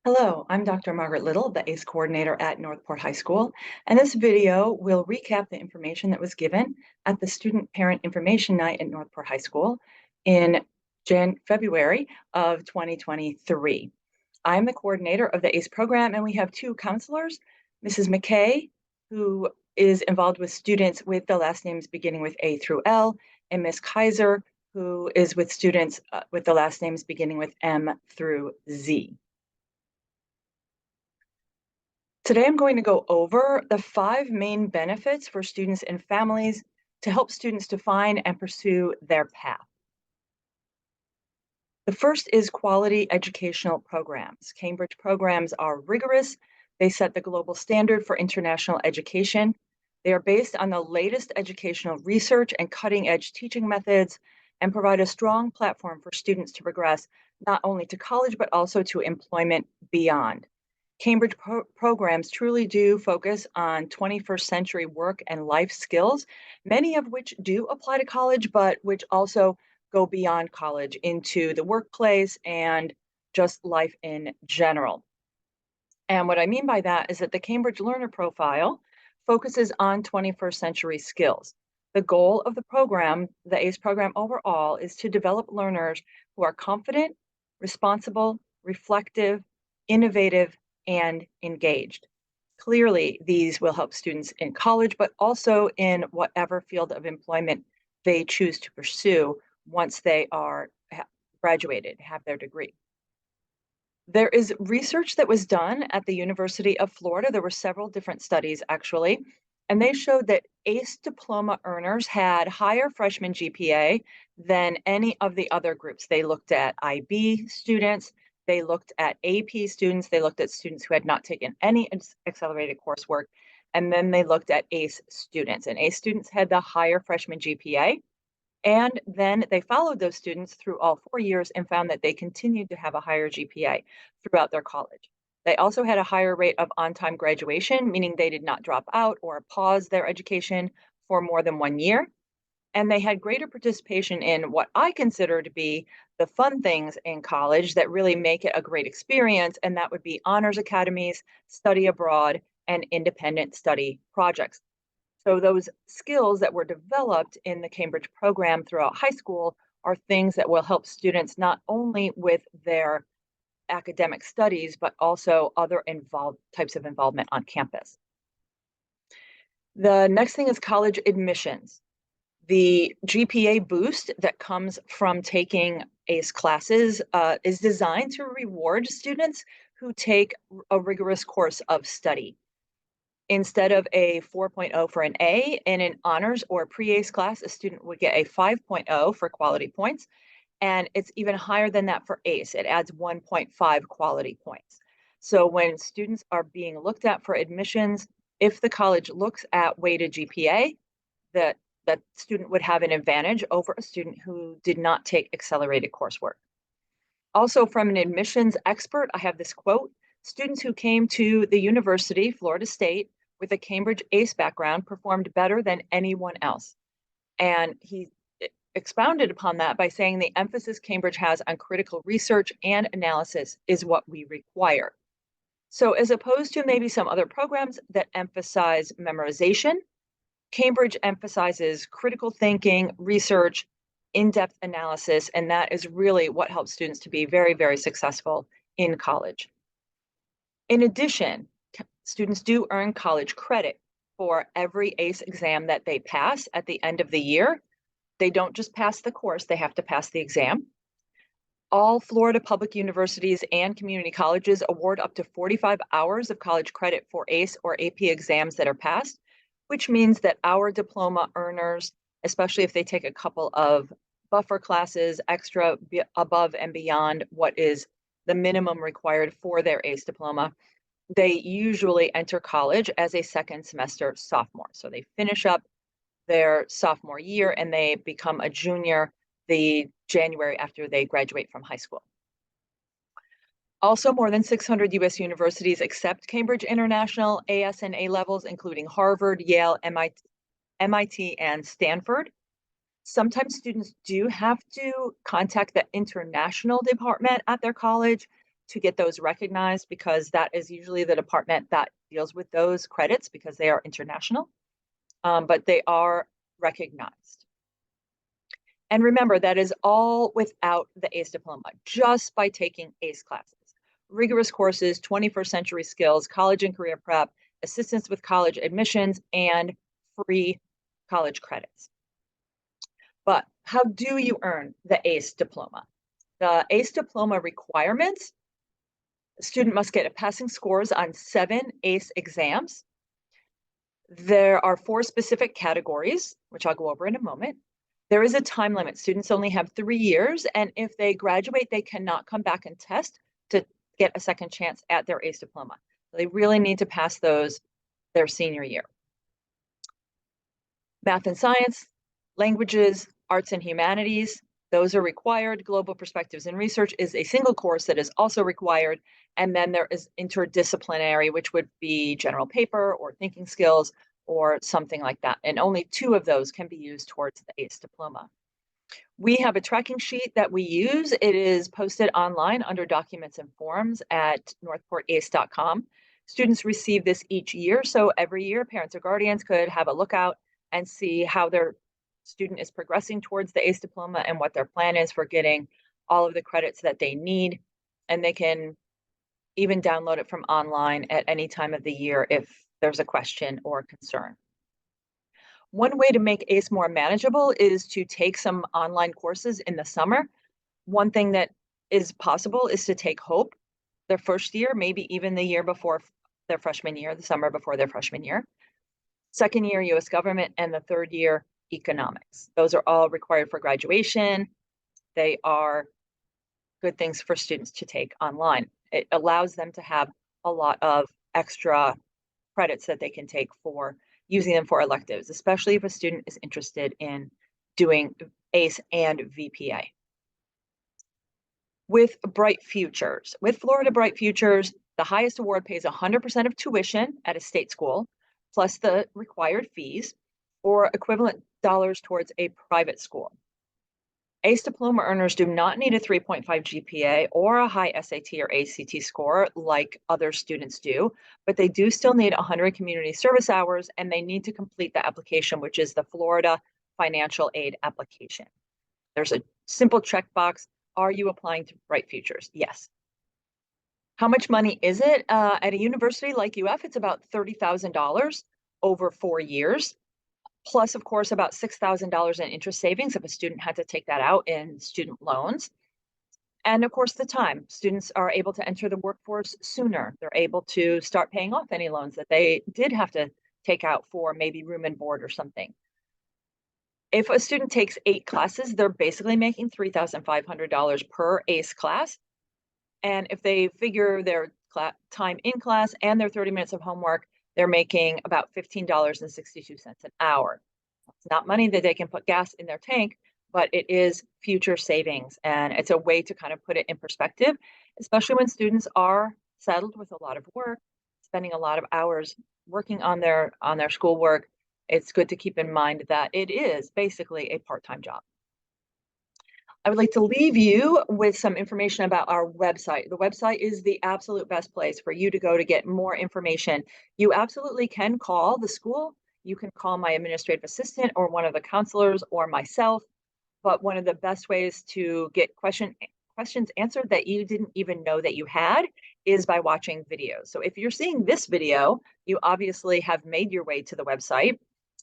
Hello, I'm Dr. Margaret Little, the AICE coordinator at Northport High School, and this video will recap the information that was given at the Student Parent Information Night at Northport High School in February of 2023. I'm the coordinator of the AICE program, and we have two counselors, Mrs. McKay, who is involved with students with the last names beginning with A through L, and Ms. Kaiser, who is with students with the last names beginning with M through Z. Today, I'm going to go over the 5 main benefits for students and families to help students define and pursue their path. The first is quality educational programs. Cambridge programs are rigorous. They set the global standard for international education. They are based on the latest educational research and cutting-edge teaching methods and provide a strong platform for students to progress not only to college, but also to employment beyond. Cambridge programs truly do focus on 21st century work and life skills, many of which do apply to college, but which also go beyond college into the workplace and just life in general. And what I mean by that is that the Cambridge Learner Profile focuses on 21st century skills. The goal of the program, the ACE program overall, is to develop learners who are confident, responsible, reflective, innovative, and engaged. Clearly, these will help students in college, but also in whatever field of employment they choose to pursue once they are graduated, have their degree. There is research that was done at the University of Florida. There were several different studies actually, and they showed that ACE diploma earners had higher freshman GPA than any of the other groups. They looked at IB students, they looked at AP students, they looked at students who had not taken any accelerated coursework, and then they looked at ACE students. And ACE students had the higher freshman GPA. And then they followed those students through all 4 years and found that they continued to have a higher GPA throughout their college. They also had a higher rate of on-time graduation, meaning they did not drop out or pause their education for more than 1 year. And they had greater participation in what I consider to be the fun things in college that really make it a great experience. And that would be honors academies, study abroad, and independent study projects. So those skills that were developed in the Cambridge program throughout high school are things that will help students not only with their academic studies, but also other types of involvement on campus. The next thing is college admissions. The GPA boost that comes from taking ACE classes is designed to reward students who take a rigorous course of study. Instead of a 4.0 for an A in an honors or pre-ACE class, a student would get a 5.0 for quality points, and it's even higher than that for ACE. It adds 1.5 quality points. So when students are being looked at for admissions, if the college looks at weighted GPA, that student would have an advantage over a student who did not take accelerated coursework. Also, from an admissions expert, I have this quote: students who came to the university, Florida State, with a Cambridge ACE background performed better than anyone else. And he expounded upon that by saying the emphasis Cambridge has on critical research and analysis is what we require. So as opposed to maybe some other programs that emphasize memorization, Cambridge emphasizes critical thinking, research, in-depth analysis, and that is really what helps students to be very, very successful in college. In addition, students do earn college credit for every ACE exam that they pass at the end of the year. They don't just pass the course, they have to pass the exam. All Florida public universities and community colleges award up to 45 hours of college credit for ACE or AP exams that are passed, which means that our diploma earners, especially if they take a couple of buffer classes extra above and beyond what is the minimum required for their ACE diploma, they usually enter college as a second semester sophomore. So they finish up their sophomore year and they become a junior the January after they graduate from high school. Also, more than 600 US universities accept Cambridge International AS and A levels, including Harvard, Yale, MIT, and Stanford. Sometimes students do have to contact the international department at their college to get those recognized because that is usually the department that deals with those credits because they are international, but they are recognized. And remember, that is all without the ACE diploma, just by taking ACE classes. Rigorous courses, 21st century skills, college and career prep, assistance with college admissions, and free college credits. But how do you earn the ACE diploma? The ACE diploma requirements: a student must get passing scores on 7 ACE exams. There are 4 specific categories, which I'll go over in a moment. There is a time limit. Students only have 3 years, and if they graduate, they cannot come back and test to get a second chance at their ACE diploma. They really need to pass those their senior year. Math and science, languages, arts and humanities, those are required. Global perspectives and research is a single course that is also required. And then there is interdisciplinary, which would be general paper or thinking skills or something like that. And only 2 of those can be used towards the ACE diploma. We have a tracking sheet that we use. It is posted online under documents and forms at northportace.com. Students receive this each year. So every year, parents or guardians could have a lookout and see how their student is progressing towards the ACE diploma and what their plan is for getting all of the credits that they need. And they can even download it from online at any time of the year if there's a question or concern. One way to make ACE more manageable is to take some online courses in the summer. One thing that is possible is to take HOPE their first year, maybe even the year before their freshman year, the summer before their freshman year. Second year, US government, and the third year, economics. Those are all required for graduation. They are good things for students to take online. It allows them to have a lot of extra credits that they can take for using them for electives, especially if a student is interested in doing ACE and VPA. With Bright Futures, with Florida Bright Futures, the highest award pays 100% of tuition at a state school, plus the required fees, or equivalent dollars towards a private school. ACE diploma earners do not need a 3.5 GPA or a high SAT or ACT score like other students do, but they do still need 100 community service hours, and they need to complete the application, which is the Florida Financial Aid application. There's a simple checkbox. Are you applying to Bright Futures? Yes. How much money is it? At a university like UF, it's about $30,000 over 4 years. Plus, of course, about $6,000 in interest savings if a student had to take that out in student loans. And of course, the time. Students are able to enter the workforce sooner. They're able to start paying off any loans that they did have to take out for maybe room and board or something. If a student takes 8 classes, they're basically making $3,500 per ACE class. And if they figure their time in class and their 30 minutes of homework, they're making about $15.62 an hour. It's not money that they can put gas in their tank, but it is future savings. And it's a way to kind of put it in perspective, especially when students are saddled with a lot of work, spending a lot of hours working on their schoolwork. It's good to keep in mind that it is basically a part-time job. I would like to leave you with some information about our website. The website is the absolute best place for you to go to get more information. You absolutely can call the school. You can call my administrative assistant or one of the counselors or myself. But one of the best ways to get questions answered that you didn't even know that you had is by watching videos. So if you're seeing this video, you obviously have made your way to the website.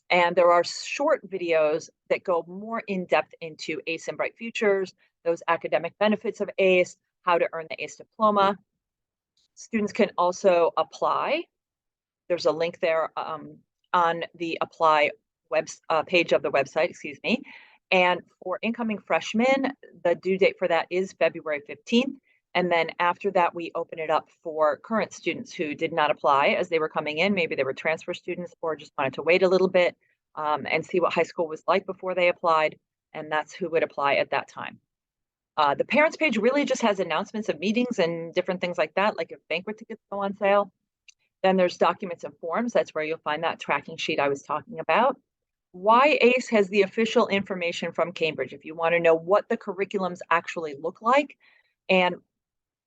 And there are short videos that go more in depth into ACE and Bright Futures, those academic benefits of ACE, how to earn the ACE diploma. Students can also apply. There's a link there on the apply page of the website, excuse me. And for incoming freshmen, the due date for that is February 15th. And then after that, we open it up for current students who did not apply as they were coming in. Maybe they were transfer students or just wanted to wait a little bit and see what high school was like before they applied. And that's who would apply at that time. The parents page really just has announcements of meetings and different things like that, like if banquet tickets go on sale. Then there's documents and forms. That's where you'll find that tracking sheet I was talking about. Why ACE has the official information from Cambridge if you want to know what the curriculums actually look like and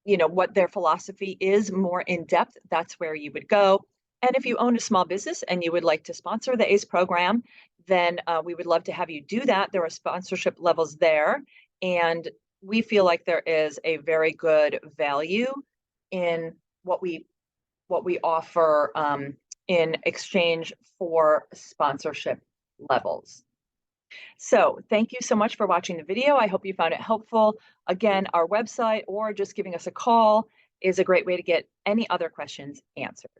what their philosophy is more in depth, that's where you would go. And if you own a small business and you would like to sponsor the ACE program, then we would love to have you do that. There are sponsorship levels there, and we feel like there is a very good value in what we offer in exchange for sponsorship levels. So thank you so much for watching the video. I hope you found it helpful. Again, our website or just giving us a call is a great way to get any other questions answered.